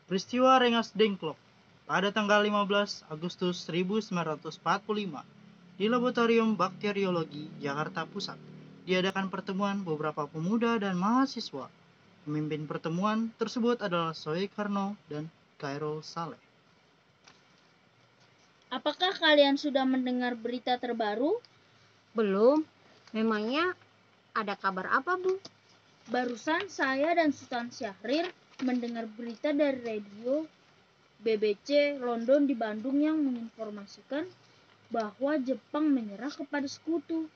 Peristiwa Rengas Dengklok pada tanggal 15 Agustus 1945 di Laboratorium Bakteriologi Jakarta Pusat diadakan pertemuan beberapa pemuda dan mahasiswa. Pemimpin pertemuan tersebut adalah Soekarno dan Khairul Saleh. Apakah kalian sudah mendengar berita terbaru? Belum. Memangnya ada kabar apa, Bu? Barusan saya dan Sultan Syahrir mendengar berita dari radio BBC London di Bandung yang menginformasikan bahwa Jepang menyerah kepada sekutu.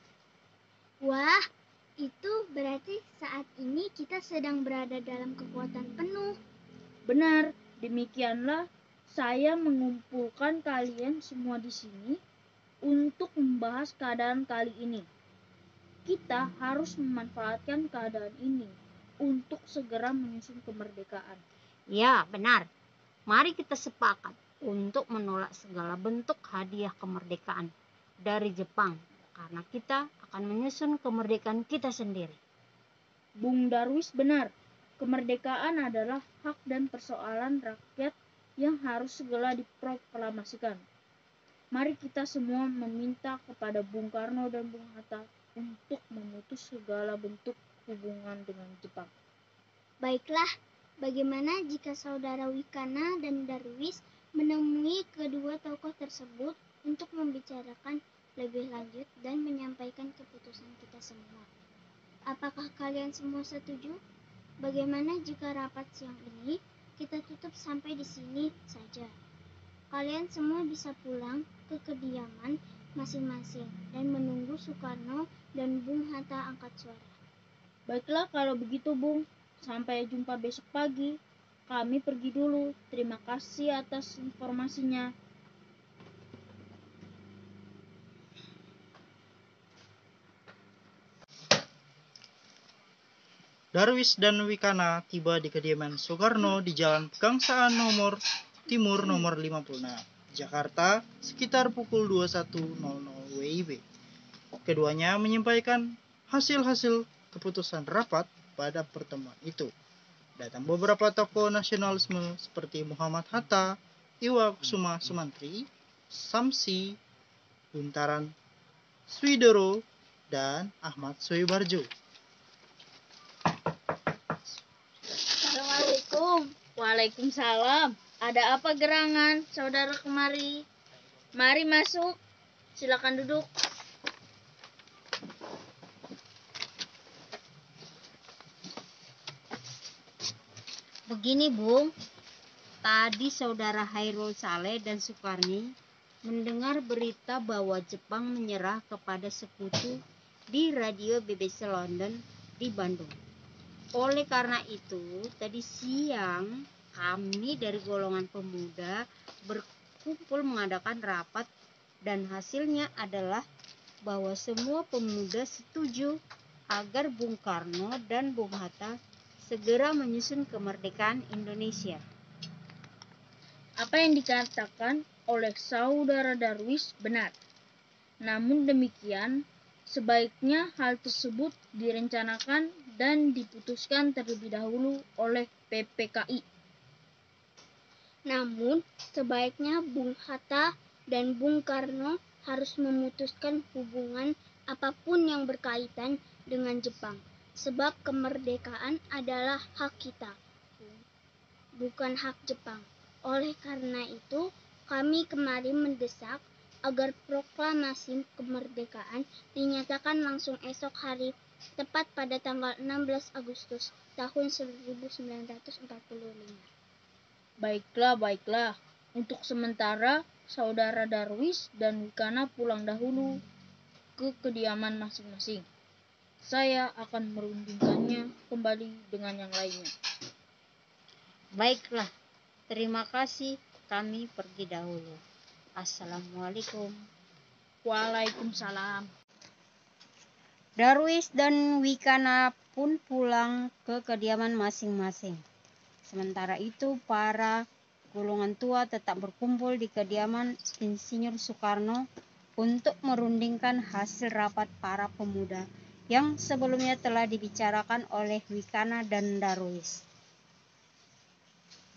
Wah, itu berarti saat ini kita sedang berada dalam kekuatan penuh. Benar, demikianlah saya mengumpulkan kalian semua di sini untuk membahas keadaan kali ini. Kita harus memanfaatkan keadaan ini untuk segera menyusun kemerdekaan. Ya, benar. Mari kita sepakat untuk menolak segala bentuk hadiah kemerdekaan dari Jepang, karena kita akan menyusun kemerdekaan kita sendiri. Bung Darwis benar, kemerdekaan adalah hak dan persoalan rakyat yang harus segera diproklamasikan. Mari kita semua meminta kepada Bung Karno dan Bung Hatta untuk memutus segala bentuk hubungan dengan Jepang. Baiklah, bagaimana jika saudara Wikana dan Darwis menemui kedua tokoh tersebut untuk membicarakan lebih lanjut dan menyampaikan keputusan kita semua? Apakah kalian semua setuju? Bagaimana jika rapat siang ini kita tutup sampai di sini saja? Kalian semua bisa pulang ke kediaman masing-masing dan menunggu Soekarno dan Bung Hatta angkat suara. Baiklah kalau begitu, Bung. Sampai jumpa besok pagi. Kami pergi dulu. Terima kasih atas informasinya. Darwis dan Wikana tiba di kediaman Soekarno di Jalan Pegangsaan Timur nomor 56, Jakarta, sekitar pukul 21.00 WIB. Keduanya menyampaikan hasil-hasil keputusan rapat pada pertemuan itu. Datang beberapa tokoh nasionalisme seperti Muhammad Hatta, Iwa Kusuma Sumantri, Samsi, Buntaran Swidoro, dan Ahmad Soebarjo. Assalamualaikum. Waalaikumsalam. Ada apa gerangan, saudara kemari? Mari masuk. Silakan duduk. Begini, Bung. Tadi saudara Khairul Saleh dan Sukarni mendengar berita bahwa Jepang menyerah kepada sekutu di radio BBC London di Bandung. Oleh karena itu, tadi siang kami dari golongan pemuda berkumpul mengadakan rapat dan hasilnya adalah bahwa semua pemuda setuju agar Bung Karno dan Bung Hatta segera menyusun kemerdekaan Indonesia. Apa yang dikatakan oleh saudara Darwis benar. Namun demikian, sebaiknya hal tersebut direncanakan dan diputuskan terlebih dahulu oleh PPKI. Namun, sebaiknya Bung Hatta dan Bung Karno harus memutuskan hubungan apapun yang berkaitan dengan Jepang, sebab kemerdekaan adalah hak kita, bukan hak Jepang. Oleh karena itu, kami kemarin mendesak agar proklamasi kemerdekaan dinyatakan langsung esok hari, tepat pada tanggal 16 Agustus tahun 1945. Baiklah. Untuk sementara, saudara Darwis dan Wikana pulang dahulu ke kediaman masing-masing. Saya akan merundingkannya kembali dengan yang lainnya. Baiklah, terima kasih. Kami pergi dahulu. Assalamualaikum. Waalaikumsalam. Darwis dan Wikana pun pulang ke kediaman masing-masing. Sementara itu, para golongan tua tetap berkumpul di kediaman Insinyur Soekarno untuk merundingkan hasil rapat para pemuda yang sebelumnya telah dibicarakan oleh Wikana dan Darwis.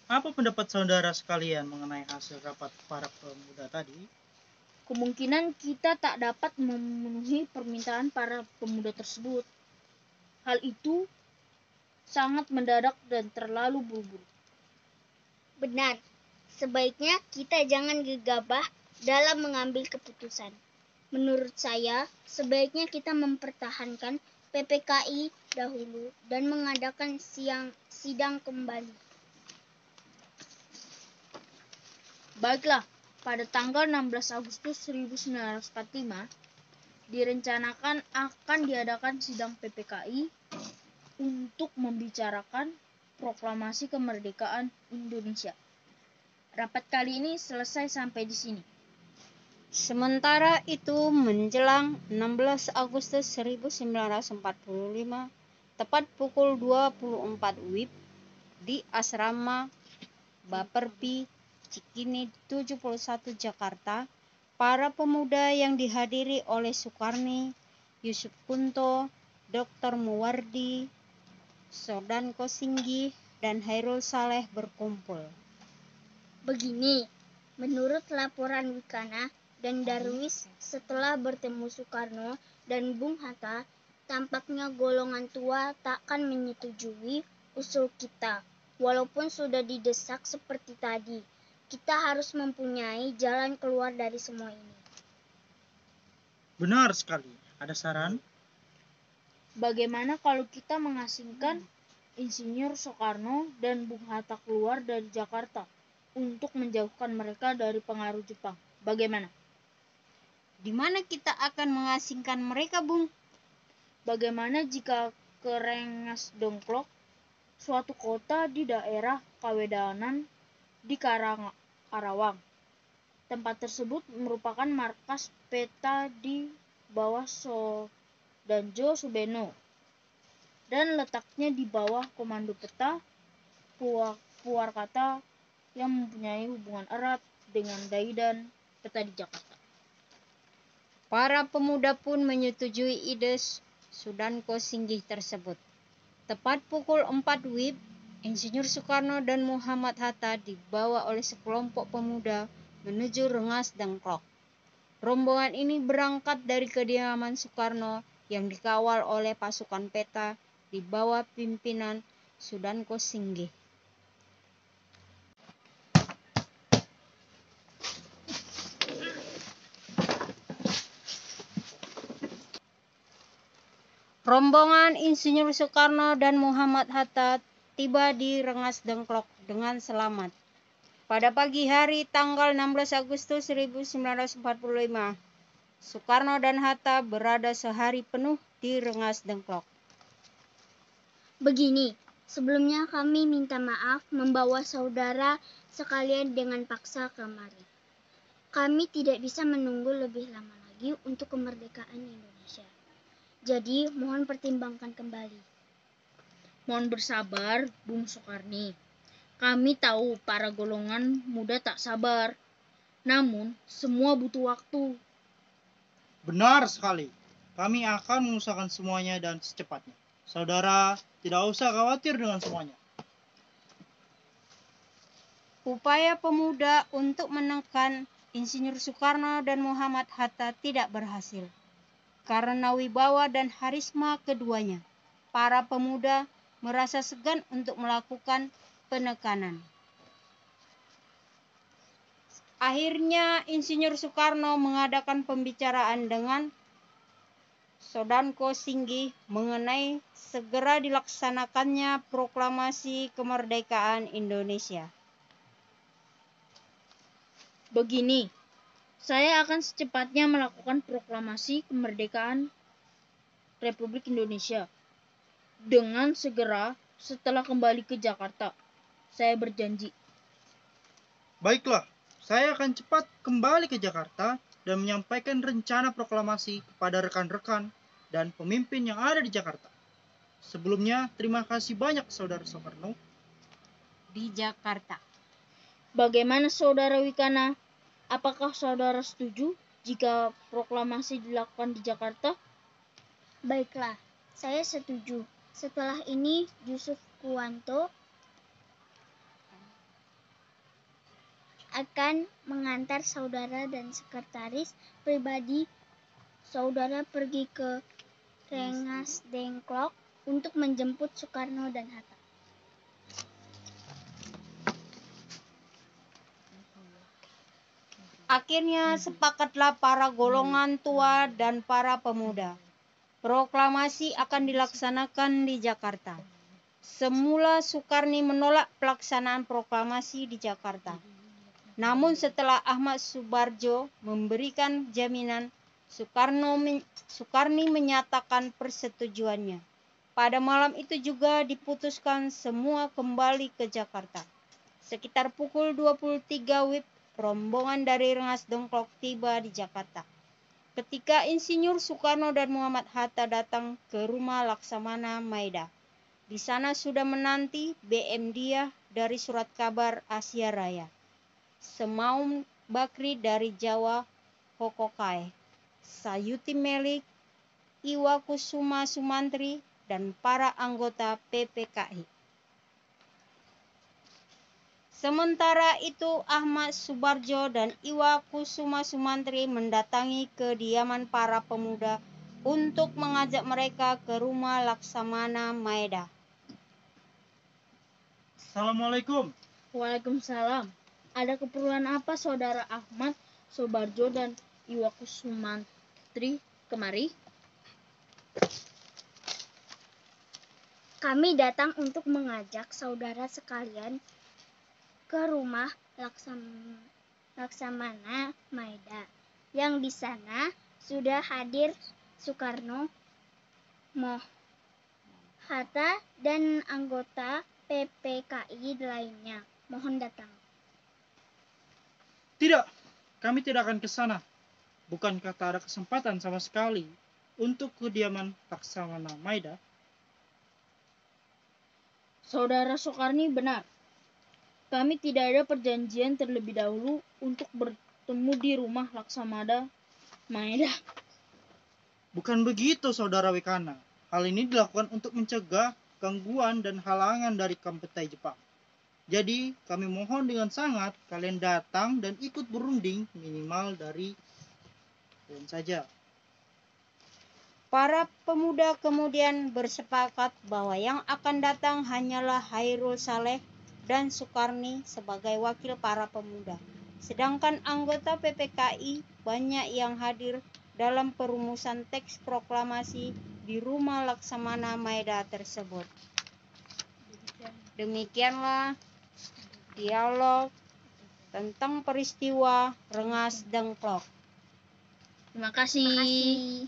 Apa pendapat saudara sekalian mengenai hasil rapat para pemuda tadi? Kemungkinan kita tak dapat memenuhi permintaan para pemuda tersebut. Hal itu sangat mendadak dan terlalu buru-buru. Benar, sebaiknya kita jangan gegabah dalam mengambil keputusan. Menurut saya, sebaiknya kita mempertahankan PPKI dahulu dan mengadakan sidang kembali. Baiklah, pada tanggal 16 Agustus 1945 direncanakan akan diadakan sidang PPKI untuk membicarakan proklamasi kemerdekaan Indonesia. Rapat kali ini selesai sampai di sini. Sementara itu menjelang 16 Agustus 1945, tepat pukul 24 WIB di asrama Baperpi Cikini 71 Jakarta, para pemuda yang dihadiri oleh Sukarni, Yusuf Kunto, Dr. Muwardi, Sodanko Singgih, dan Hairul Saleh berkumpul. Begini, menurut laporan Wikana dan Darwis setelah bertemu Soekarno dan Bung Hatta, tampaknya golongan tua takkan menyetujui usul kita. Walaupun sudah didesak seperti tadi, kita harus mempunyai jalan keluar dari semua ini. Benar sekali. Ada saran? Bagaimana kalau kita mengasingkan Insinyur Soekarno dan Bung Hatta keluar dari Jakarta untuk menjauhkan mereka dari pengaruh Jepang? Bagaimana? Di mana kita akan mengasingkan mereka, Bung? Bagaimana jika ke Rengas Dengklok, suatu kota di daerah Kawedanan di Karawang. Tempat tersebut merupakan markas peta di bawah Sodanjo Subeno dan letaknya di bawah komando peta Purwakarta yang mempunyai hubungan erat dengan Daidan peta di Jakarta. Para pemuda pun menyetujui ide Sodanko Singgih tersebut. Tepat pukul 4 WIB, Insinyur Soekarno dan Muhammad Hatta dibawa oleh sekelompok pemuda menuju Rengas Dengklok. Rombongan ini berangkat dari kediaman Soekarno yang dikawal oleh pasukan peta di bawah pimpinan Sodanko Singgih. Rombongan Insinyur Soekarno dan Muhammad Hatta tiba di Rengas Dengklok dengan selamat. Pada pagi hari tanggal 16 Agustus 1945, Soekarno dan Hatta berada sehari penuh di Rengas Dengklok. Begini, sebelumnya kami minta maaf membawa saudara sekalian dengan paksa kemari. Kami tidak bisa menunggu lebih lama lagi untuk kemerdekaan Indonesia. Jadi, mohon pertimbangkan kembali. Mohon bersabar, Bung Soekarni. Kami tahu para golongan muda tak sabar. Namun, semua butuh waktu. Benar sekali. Kami akan mengusahakan semuanya dan secepatnya. Saudara tidak usah khawatir dengan semuanya. Upaya pemuda untuk menekan Insinyur Soekarno dan Muhammad Hatta tidak berhasil. Karena wibawa dan harisma keduanya, para pemuda merasa segan untuk melakukan penekanan. Akhirnya Insinyur Soekarno mengadakan pembicaraan dengan Sodanko Singgih mengenai segera dilaksanakannya proklamasi kemerdekaan Indonesia. Begini, saya akan secepatnya melakukan proklamasi kemerdekaan Republik Indonesia. Dengan segera setelah kembali ke Jakarta. Saya berjanji. Baiklah, saya akan cepat kembali ke Jakarta dan menyampaikan rencana proklamasi kepada rekan-rekan dan pemimpin yang ada di Jakarta. Sebelumnya, terima kasih banyak Saudara Soekarno. Di Jakarta. Bagaimana Saudara Wikana? Apakah saudara setuju jika proklamasi dilakukan di Jakarta? Baiklah, saya setuju. Setelah ini, Yusuf Kuwanto akan mengantar saudara dan sekretaris pribadi saudara pergi ke Rengas Dengklok untuk menjemput Soekarno dan Hatta. Akhirnya sepakatlah para golongan tua dan para pemuda. Proklamasi akan dilaksanakan di Jakarta. Semula Soekarni menolak pelaksanaan proklamasi di Jakarta. Namun setelah Ahmad Subarjo memberikan jaminan, Soekarni menyatakan persetujuannya. Pada malam itu juga diputuskan semua kembali ke Jakarta. Sekitar pukul 23 WIB, rombongan dari Rengas Dengklok tiba di Jakarta. Ketika Insinyur Soekarno dan Muhammad Hatta datang ke rumah Laksamana Maeda. Di sana sudah menanti BM Dia dari Surat Kabar Asia Raya, Semaun Bakri dari Jawa Hokokai, Sayuti Melik, Iwa Kusuma Sumantri, dan para anggota PPKI. Sementara itu Ahmad Subarjo dan Iwa Kusuma Sumantri mendatangi kediaman para pemuda untuk mengajak mereka ke rumah Laksamana Maeda. Assalamualaikum. Waalaikumsalam. Ada keperluan apa saudara Ahmad Subarjo dan Iwa Kusumantri kemari? Kami datang untuk mengajak saudara sekalian ke rumah Laksamana Maeda, yang di sana sudah hadir Soekarno, Hatta, dan anggota PPKI lainnya. Mohon datang. Tidak, kami tidak akan ke sana. Bukankah tak ada kesempatan sama sekali untuk kediaman Laksamana Maeda? Saudara Soekarni benar. Kami tidak ada perjanjian terlebih dahulu untuk bertemu di rumah Laksamana Maeda. Bukan begitu, Saudara Wekana. Hal ini dilakukan untuk mencegah gangguan dan halangan dari kampetai Jepang. Jadi, kami mohon dengan sangat kalian datang dan ikut berunding minimal dari kalian saja. Para pemuda kemudian bersepakat bahwa yang akan datang hanyalah Hairul Saleh dan Soekarni sebagai wakil para pemuda. Sedangkan anggota PPKI banyak yang hadir dalam perumusan teks proklamasi di rumah Laksamana Maeda tersebut. Demikianlah dialog tentang peristiwa Rengas Dengklok. Terima kasih.